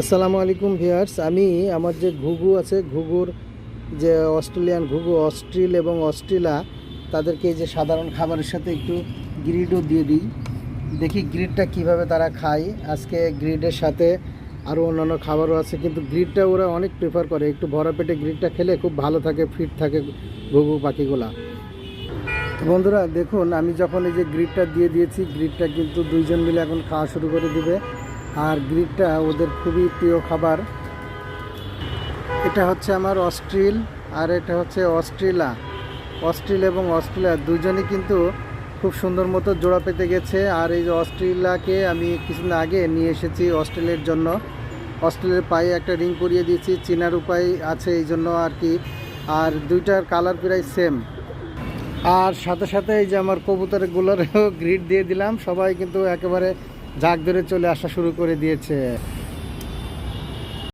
আসসালামু আলাইকুম ভিউয়ার্স। আমি আমার যে ঘুঘু আছে, ঘুঘুর যে অস্ট্রেলিয়ান ঘুঘু অস্ট্রিল এবং অস্ট্রেলা, তাদেরকে এই যে সাধারণ খাবারের সাথে একটু গ্রিডও দিয়ে দিই। দেখি গ্রিডটা কিভাবে তারা খায়। আজকে গ্রিডের সাথে আরও অন্যান্য খাবারও আছে, কিন্তু গ্রিডটা ওরা অনেক প্রেফার করে। একটু ভরা পেটে গ্রিডটা খেলে খুব ভালো থাকে, ফিট থাকে ঘুঘু পাখিগুলা। তো বন্ধুরা দেখুন, আমি যখন এই যে গ্রিডটা দিয়ে দিয়েছি, গ্রিডটা কিন্তু দুইজন মিলে এখন খাওয়া শুরু করে দিবে। আর গ্রিডটা ওদের খুবই প্রিয় খাবার। এটা হচ্ছে আমার অস্ট্রিল, আর এটা হচ্ছে অস্ট্রেলা। অস্ট্রিল এবং অস্ট্রেলিয়া দুজনই কিন্তু খুব সুন্দর মতো জোড়া পেতে গেছে। আর এই যে অস্ট্রেলিয়াকে আমি কিছুদিন আগে নিয়ে এসেছি অস্ট্রেলিয়ার জন্য। অস্ট্রেলিয়ার পায়ে একটা রিং করিয়ে দিয়েছি, চেনার উপায় আছে এই জন্য আর কি। আর দুইটার কালার প্রায় সেম। আর সাথে সাথে এই যে আমার কবুতরগুলোরও গ্রিড দিয়ে দিলাম। সবাই কিন্তু একেবারে ঝাঁক ধরে চলে আসা শুরু করে দিয়েছে।